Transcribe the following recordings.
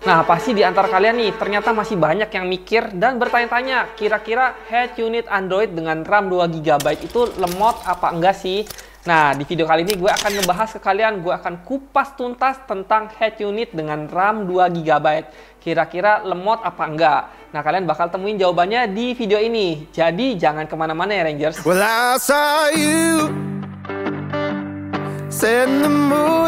Nah, pasti di antara kalian nih, ternyata masih banyak yang mikir dan bertanya-tanya, kira-kira head unit Android dengan RAM 2GB itu lemot apa enggak sih? Nah, di video kali ini gue akan ngebahas ke kalian, gue akan kupas tuntas tentang head unit dengan RAM 2GB. Kira-kira lemot apa enggak? Nah, kalian bakal temuin jawabannya di video ini. Jadi, jangan kemana-mana ya, Rangers. Well, I saw you.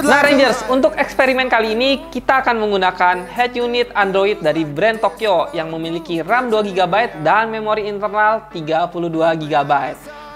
Nah Rangers, untuk eksperimen kali ini kita akan menggunakan head unit Android dari brand Tokyo yang memiliki RAM 2GB dan memori internal 32GB.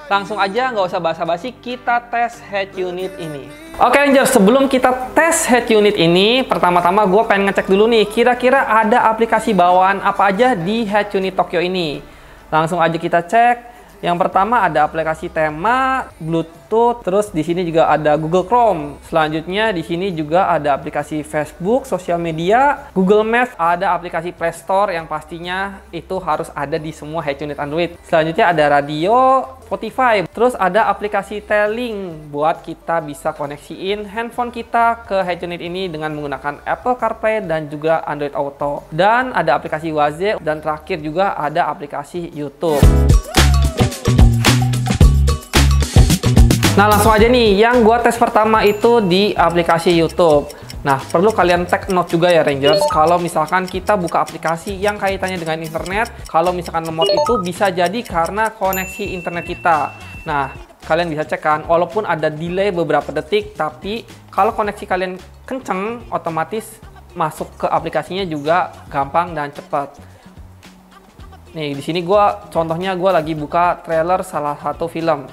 Langsung aja, nggak usah basa-basi, kita tes head unit ini. Oke Rangers, sebelum kita tes head unit ini, pertama-tama gue pengen ngecek dulu nih, kira-kira ada aplikasi bawaan apa aja di head unit Tokyo ini. Langsung aja kita cek. Yang pertama ada aplikasi tema, Bluetooth, terus di sini juga ada Google Chrome. Selanjutnya di sini juga ada aplikasi Facebook, sosial media, Google Maps, ada aplikasi Play Store yang pastinya itu harus ada di semua head unit Android. Selanjutnya ada radio, Spotify, terus ada aplikasi Telling buat kita bisa koneksiin handphone kita ke head unit ini dengan menggunakan Apple CarPlay dan juga Android Auto. Dan ada aplikasi Waze dan terakhir juga ada aplikasi YouTube. Nah langsung aja nih, yang gua tes pertama itu di aplikasi YouTube. Nah perlu kalian take note juga ya Rangers, kalau misalkan kita buka aplikasi yang kaitannya dengan internet, kalau misalkan lemot itu bisa jadi karena koneksi internet kita. Nah kalian bisa cek kan, walaupun ada delay beberapa detik, tapi kalau koneksi kalian kenceng, otomatis masuk ke aplikasinya juga gampang dan cepat. Nih di sini contohnya gua lagi buka trailer salah satu film.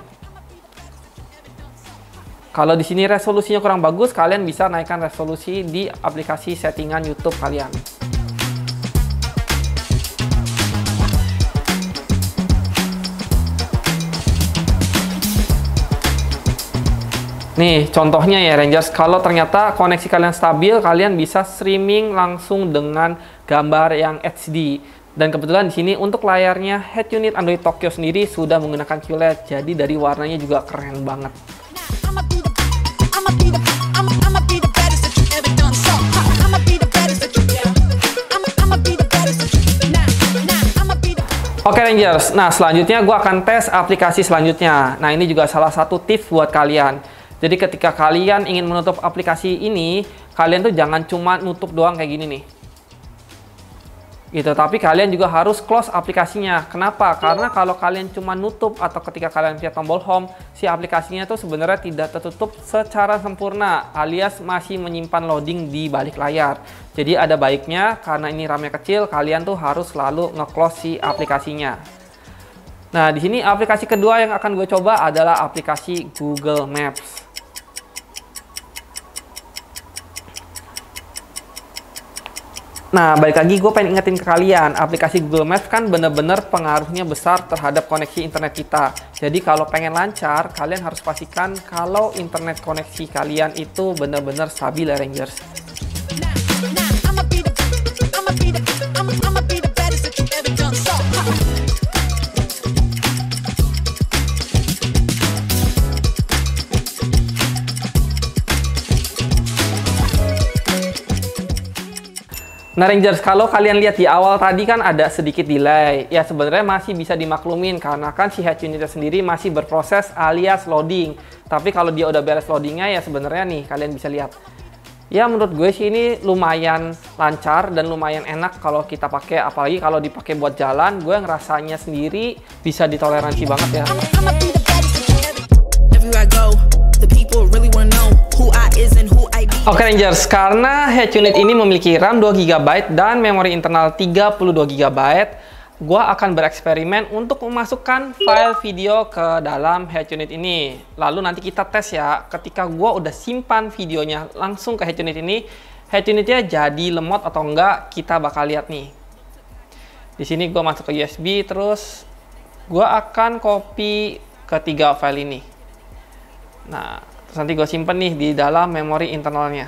Kalau di sini resolusinya kurang bagus, kalian bisa naikkan resolusi di aplikasi settingan YouTube kalian. Nih, contohnya ya Rangers, kalau ternyata koneksi kalian stabil, kalian bisa streaming langsung dengan gambar yang HD. Dan kebetulan di sini untuk layarnya head unit Android Tokyo sendiri sudah menggunakan QLED, jadi dari warnanya juga keren banget. Oke Rangers, nah selanjutnya gue akan tes aplikasi selanjutnya. Nah ini juga salah satu tips buat kalian. Jadi ketika kalian ingin menutup aplikasi ini, kalian tuh jangan cuma nutup doang kayak gini nih. Gitu, tapi kalian juga harus close aplikasinya. Kenapa? Karena kalau kalian cuma nutup atau ketika kalian pencet tombol home, si aplikasinya tuh sebenarnya tidak tertutup secara sempurna, alias masih menyimpan loading di balik layar. Jadi ada baiknya, karena ini RAM-nya kecil, kalian tuh harus selalu nge-close si aplikasinya. Nah, di sini aplikasi kedua yang akan gue coba adalah aplikasi Google Maps. Nah, balik lagi gue pengen ingetin ke kalian, aplikasi Google Maps kan bener-bener pengaruhnya besar terhadap koneksi internet kita. Jadi kalau pengen lancar, kalian harus pastikan kalau internet koneksi kalian itu bener-bener stabil ya Rangers. Nah Rangers, kalau kalian lihat di awal tadi kan ada sedikit delay. Ya sebenarnya masih bisa dimaklumin karena kan si head unitnya sendiri masih berproses alias loading. Tapi kalau dia udah beres loadingnya ya sebenarnya nih kalian bisa lihat. Ya menurut gue sih ini lumayan lancar dan lumayan enak kalau kita pakai, apalagi kalau dipakai buat jalan, gue ngerasanya sendiri bisa ditoleransi banget ya. Oke Rangers, karena head unit ini memiliki RAM 2GB dan memori internal 32GB, gua akan bereksperimen untuk memasukkan file video ke dalam head unit ini. Lalu nanti kita tes ya, ketika gua udah simpan videonya langsung ke head unit ini, head unitnya jadi lemot atau enggak, kita bakal lihat nih. Di sini gua masuk ke USB, terus gua akan copy ketiga file ini. Nah, terus nanti gue simpen nih di dalam memori internalnya.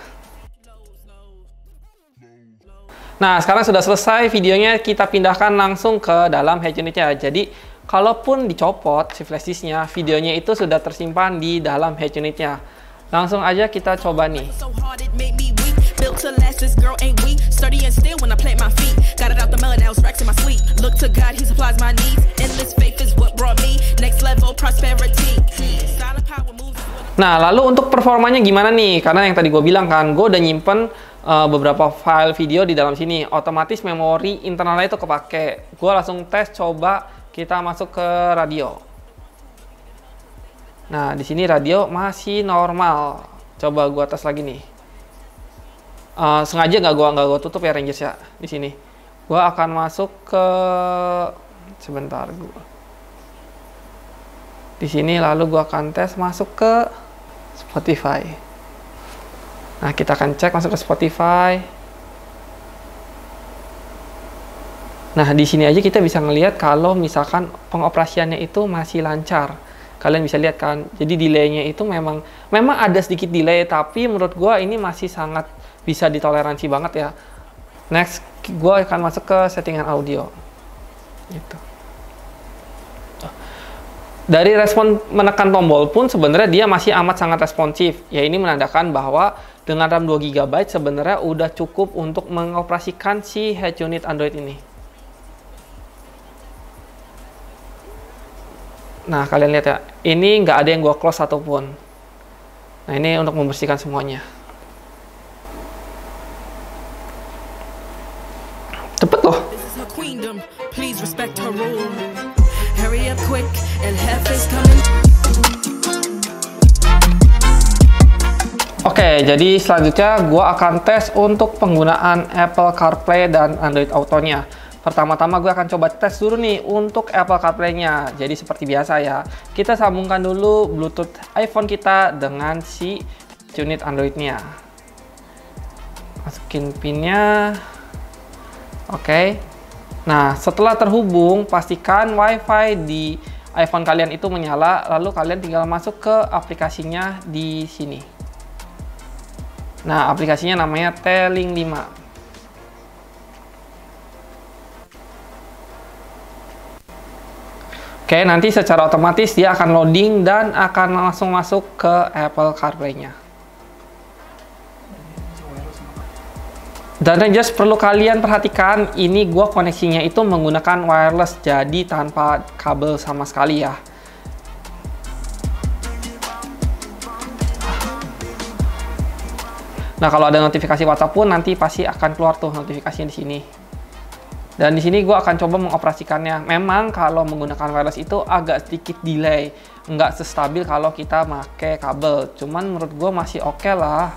Nah, sekarang sudah selesai videonya, kita pindahkan langsung ke dalam head unitnya. Jadi, kalaupun dicopot si flash disknya, videonya itu sudah tersimpan di dalam head unitnya. Langsung aja kita coba nih. to last, this girl ain't weak. Sturdy and still when I plant my feet. Got it out the melon, now it's racks in my sleep. Look to God, he supplies my needs. Endless faith is what brought me next level prosperity. Silent power moves. Nah, lalu untuk performanya gimana nih? Karena yang tadi gue bilang kan, gue udah nyimpen beberapa file video di dalam sini. Otomatis memori internalnya itu kepake. Gue langsung tes, coba kita masuk ke radio. Nah, di sini radio masih normal. Coba gue tes lagi nih. Sengaja nggak gua tutup ya Rangers ya. Di sini, gue akan masuk ke sebentar gue. Di sini lalu gue akan tes masuk ke Spotify. Nah, kita akan cek masuk ke Spotify. Nah, di sini aja kita bisa ngelihat kalau misalkan pengoperasiannya itu masih lancar. Kalian bisa lihat kan, jadi delaynya itu memang ada sedikit delay, tapi menurut gua ini masih sangat bisa ditoleransi banget ya. Next, gua akan masuk ke settingan audio. Gitu. Dari respon menekan tombol pun sebenarnya dia masih amat sangat responsif. Ya, ini menandakan bahwa dengan RAM 2 GB sebenarnya udah cukup untuk mengoperasikan si head unit Android ini. Nah, kalian lihat ya, ini nggak ada yang gua close ataupun. Nah, ini untuk membersihkan semuanya. Cepet loh. Oke, jadi selanjutnya gua akan tes untuk penggunaan Apple CarPlay dan Android Auto-nya. Pertama-tama gue akan coba tes dulu nih untuk Apple CarPlay-nya. Jadi seperti biasa ya, kita sambungkan dulu Bluetooth iPhone kita dengan si unit Android-nya. Masukin pin-nya. Oke. Nah, setelah terhubung, pastikan WiFi di iPhone kalian itu menyala. Lalu kalian tinggal masuk ke aplikasinya di sini. Nah, aplikasinya namanya T-Link 5. Oke, nanti secara otomatis dia akan loading dan akan langsung masuk ke Apple CarPlay-nya. Dan Rangers, perlu kalian perhatikan, ini gua koneksinya itu menggunakan wireless, jadi tanpa kabel sama sekali ya. Nah, kalau ada notifikasi WhatsApp pun nanti pasti akan keluar tuh notifikasinya di sini. Dan di sini gue akan coba mengoperasikannya. Memang kalau menggunakan wireless itu agak sedikit delay, nggak sestabil kalau kita pakai kabel. Cuman menurut gue masih oke lah.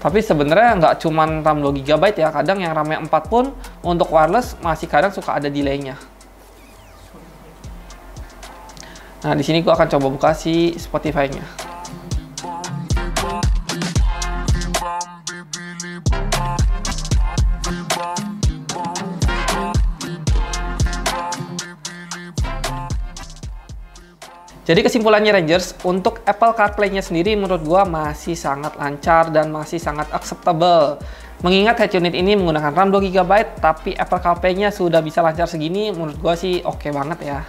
Tapi sebenarnya nggak cuman RAM 2 GB ya, kadang yang RAM-nya 4 pun untuk wireless masih kadang suka ada delaynya. Nah, di sini gue akan coba buka si Spotify-nya. Jadi kesimpulannya Rangers, untuk Apple CarPlay-nya sendiri menurut gua masih sangat lancar dan masih sangat acceptable. Mengingat head unit ini menggunakan RAM 2 GB, tapi Apple CarPlay-nya sudah bisa lancar segini, menurut gua sih oke banget ya.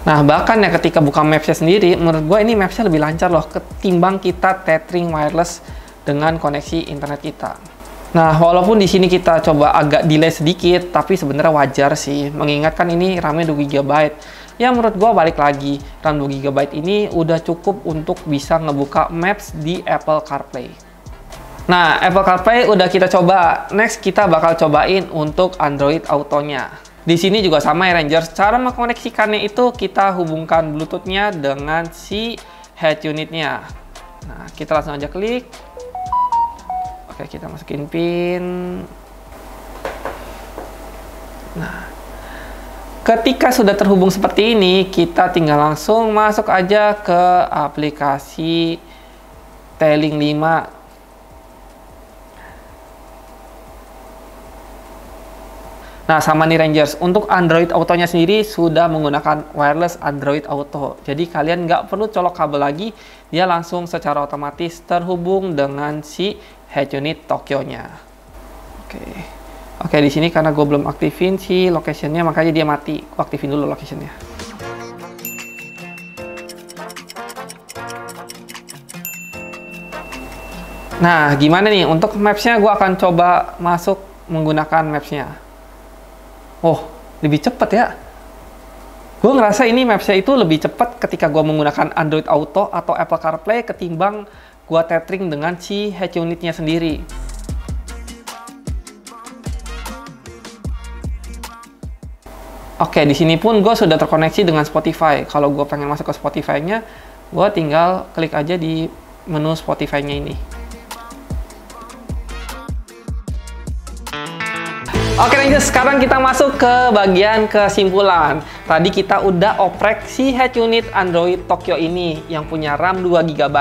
Nah, bahkan ya ketika buka Maps-nya sendiri, menurut gua ini Maps-nya lebih lancar loh ketimbang kita tethering wireless dengan koneksi internet kita. Nah, walaupun di sini kita coba agak delay sedikit, tapi sebenarnya wajar sih, mengingatkan ini RAM-nya 2 GB. Ya, menurut gua balik lagi, RAM 2 GB ini udah cukup untuk bisa ngebuka Maps di Apple CarPlay. Nah, Apple CarPlay udah kita coba. Next, kita bakal cobain untuk Android Auto-nya. Di sini juga sama ya Rangers, cara mengkoneksikannya itu kita hubungkan Bluetooth-nya dengan si head unit-nya. Nah, kita langsung aja klik. Oke, kita masukin pin. Nah, ketika sudah terhubung seperti ini, kita tinggal langsung masuk aja ke aplikasi T-Link 5. Nah, sama nih Rangers, untuk Android Auto-nya sendiri sudah menggunakan wireless Android Auto. Jadi kalian nggak perlu colok kabel lagi, dia langsung secara otomatis terhubung dengan si head unit Tokyo-nya. Oke, di sini karena gue belum aktifin si location-nya, makanya dia mati. Gue aktifin dulu location-nya. Nah, gimana nih? Untuk Maps-nya gue akan coba masuk menggunakan Maps-nya. Oh, lebih cepet ya. Gue ngerasa ini Maps-nya itu lebih cepat ketika gue menggunakan Android Auto atau Apple CarPlay ketimbang gue tethering dengan si head unit-nya sendiri. Oke, di sini pun gue sudah terkoneksi dengan Spotify. Kalau gue pengen masuk ke Spotify-nya, gue tinggal klik aja di menu Spotify-nya ini. Oke Rangers, sekarang kita masuk ke bagian kesimpulan. Tadi kita udah oprek si head unit Android Tokyo ini yang punya RAM 2 GB.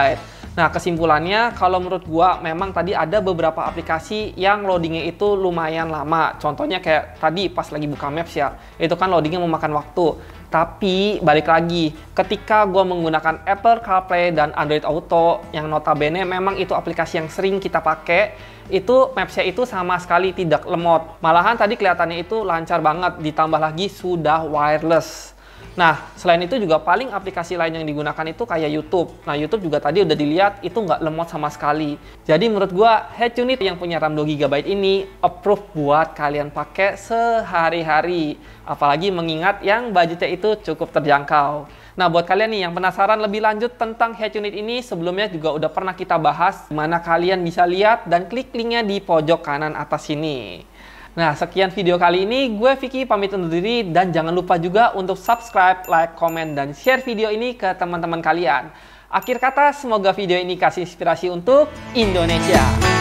Nah, kesimpulannya kalau menurut gua memang tadi ada beberapa aplikasi yang loadingnya itu lumayan lama. Contohnya kayak tadi pas lagi buka Maps ya, itu kan loadingnya memakan waktu. Tapi balik lagi, ketika gua menggunakan Apple CarPlay dan Android Auto yang notabene memang itu aplikasi yang sering kita pakai, itu Maps-nya itu sama sekali tidak lemot. Malahan tadi kelihatannya itu lancar banget, ditambah lagi sudah wireless. Nah, selain itu juga paling aplikasi lain yang digunakan itu kayak YouTube. Nah, YouTube juga tadi udah dilihat itu nggak lemot sama sekali. Jadi menurut gua head unit yang punya RAM 2 GB ini approve buat kalian pakai sehari-hari. Apalagi mengingat yang budgetnya itu cukup terjangkau. Nah, buat kalian nih yang penasaran lebih lanjut tentang head unit ini, sebelumnya juga udah pernah kita bahas, dimana kalian bisa lihat dan klik linknya di pojok kanan atas sini. Nah, sekian video kali ini. Gue Vicky pamit undur diri dan jangan lupa juga untuk subscribe, like, komen, dan share video ini ke teman-teman kalian. Akhir kata, semoga video ini kasih inspirasi untuk Indonesia.